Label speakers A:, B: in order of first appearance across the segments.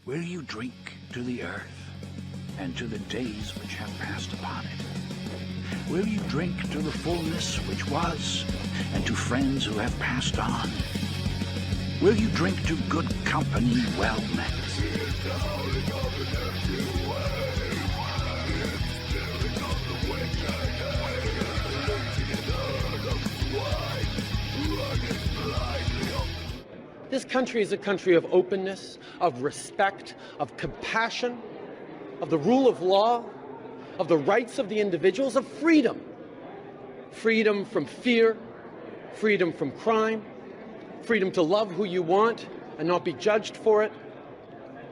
A: Will you drink to the earth and to the days which have passed upon it? Will you drink to the fullness which was and to friends who have passed on? Will you drink to good company well met?
B: This country is a country of openness, of respect, of compassion, of the rule of law, of the rights of the individuals, of freedom. Freedom from fear, freedom from crime, freedom to love who you want and not be judged for it,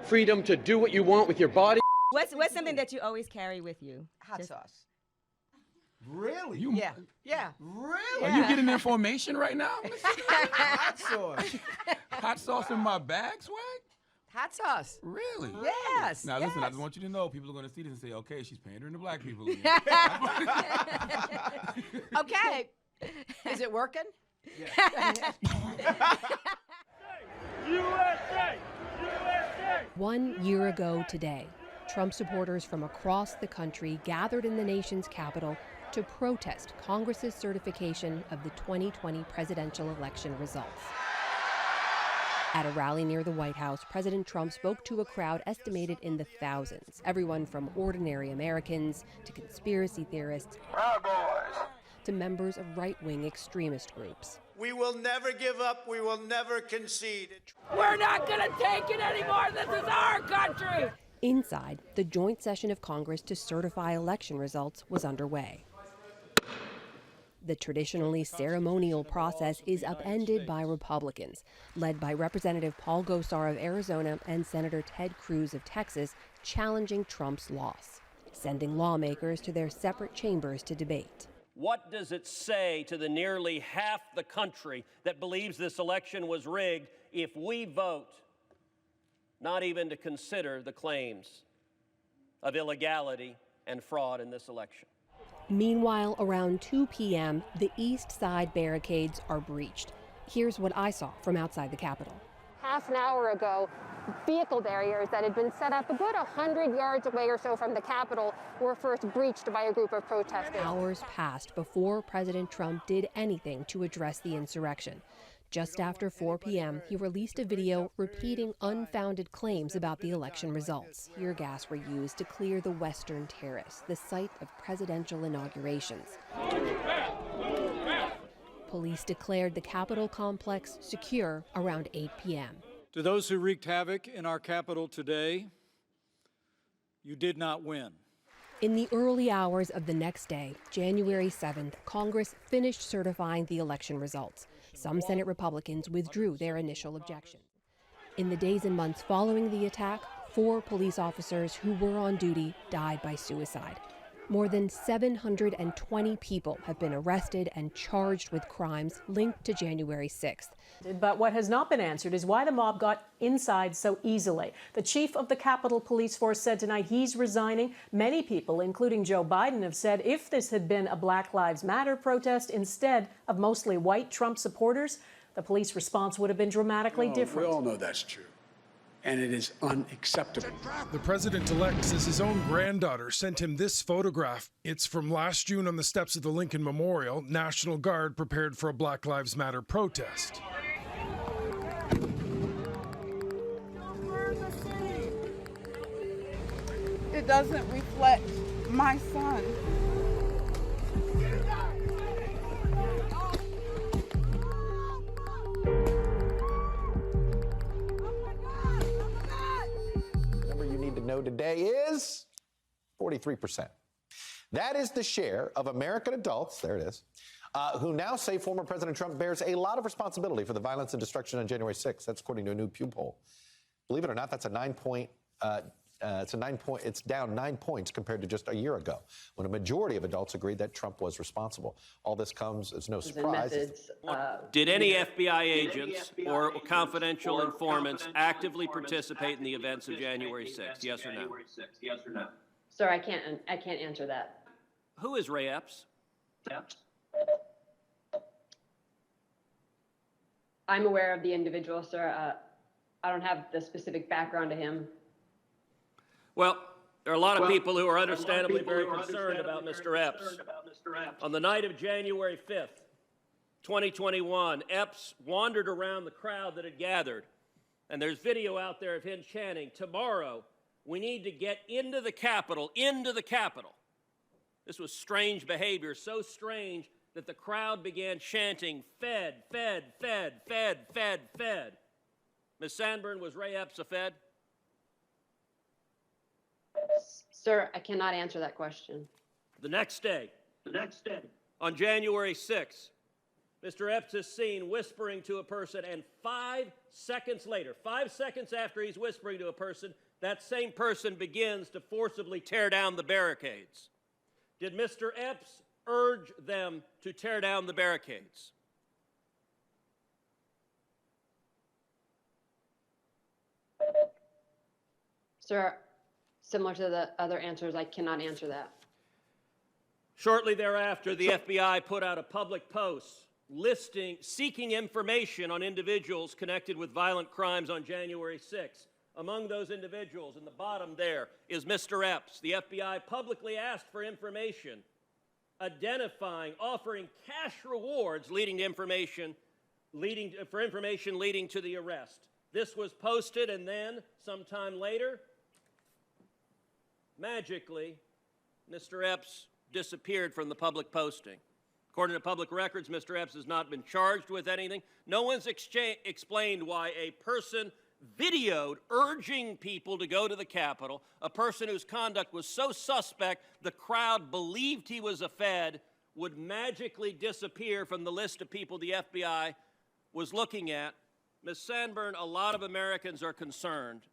B: freedom to do what you want with your body.
C: What's something that you always carry with you?
D: Hot sauce.
E: Really?
D: Yeah.
E: Really?
F: Are you getting information right now?
E: Hot sauce.
F: Hot sauce in my bag, Swag?
D: Hot sauce.
F: Really?
D: Yes.
F: Now listen, I
D: yes.
F: just want you to know, people are going to see this and say, okay, she's pandering to black people again.
D: Okay. Is it working?
G: USA! USA!
H: 1 year ago today, Trump supporters from across the country gathered in the nation's capital to protest Congress's certification of the 2020 presidential election results. At a rally near the White House, President Trump spoke to a crowd estimated in the thousands, everyone from ordinary Americans to conspiracy theorists to members of right-wing extremist groups.
I: We will never give up. We will never concede.
G: We're not going to take it anymore. This is our country.
H: Inside, the joint session of Congress to certify election results was underway. The traditionally ceremonial process is upended by Republicans, led by Representative Paul Gosar of Arizona and Senator Ted Cruz of Texas, challenging Trump's loss, sending lawmakers to their separate chambers to debate.
J: What does it say to the nearly half the country that believes this election was rigged if we vote not even to consider the claims of illegality and fraud in this election?
H: Meanwhile, around 2 p.m., the East Side barricades are breached. Here's what I saw from outside the Capitol.
K: Half an hour ago, vehicle barriers that had been set up about 100 yards away or so from the Capitol were first breached by a group of protesters.
H: Hours passed before President Trump did anything to address the insurrection. Just after 4 p.m., he released a video repeating unfounded claims about the election results. Tear gas were used to clear the Western Terrace, the site of presidential inaugurations. Police declared the Capitol complex secure around 8 p.m.
L: To those who wreaked havoc in our Capitol today, you did not win.
H: In the early hours of the next day, January 7th, Congress finished certifying the election results. Some Senate Republicans withdrew their initial objections. In the days and months following the attack, 4 police officers who were on duty died by suicide. More than 720 people have been arrested and charged with crimes linked to January 6th.
M: But what has not been answered is why the mob got inside so easily. The chief of the Capitol Police Force said tonight he's resigning. Many people, including Joe Biden, have said if this had been a Black Lives Matter protest instead of mostly white Trump supporters, the police response would have been dramatically different.
N: We all know that's true. And it is unacceptable.
O: The president-elect says his own granddaughter sent him this photograph. It's from last June on the steps of the Lincoln Memorial. National Guard prepared for a Black Lives Matter protest.
P: It doesn't reflect my son.
Q: Know today is 43%. That is the share of American adults, there it is, who now say former President Trump bears a lot of responsibility for the violence and destruction on January 6th. That's according to a new Pew poll. Believe it or not, that's it's down 9 points compared to just a year ago, when a majority of adults agreed that Trump was responsible. All this comes as no surprise.
J: Did any FBI agents or confidential informants actively participate in the events of January 6th? Yes or no?
R: Sir, I can't answer that.
J: Who is Ray Epps?
R: I'm aware of the individual, sir. I don't have the specific background to him.
J: Well, there are a lot of people who are understandably very concerned about Mr. Epps. On the night of January 5th, 2021, Epps wandered around the crowd that had gathered, and there's video out there of him chanting, "Tomorrow, we need to get into the Capitol, into the Capitol." This was strange behavior, so strange that the crowd began chanting, "Fed, Fed, Fed, Fed, Fed, Fed." Ms. Sanborn, was Ray Epps a Fed?
R: Sir, I cannot answer that question.
J: The next day, on January 6th, Mr. Epps is seen whispering to a person, and 5 seconds later, 5 seconds after he's whispering to a person, that same person begins to forcibly tear down the barricades. Did Mr. Epps urge them to tear down the barricades?
R: Sir, similar to the other answers, I cannot answer that.
J: Shortly thereafter, the FBI put out a public post seeking information on individuals connected with violent crimes on January 6th. Among those individuals, in the bottom there, is Mr. Epps. The FBI publicly asked for information, identifying, offering cash rewards for information leading to the arrest. This was posted, and then, sometime later, magically, Mr. Epps disappeared from the public posting. According to public records, Mr. Epps has not been charged with anything. No one's explained why a person videoed urging people to go to the Capitol, a person whose conduct was so suspect the crowd believed he was a Fed, would magically disappear from the list of people the FBI was looking at. Ms. Sanborn, a lot of Americans are concerned.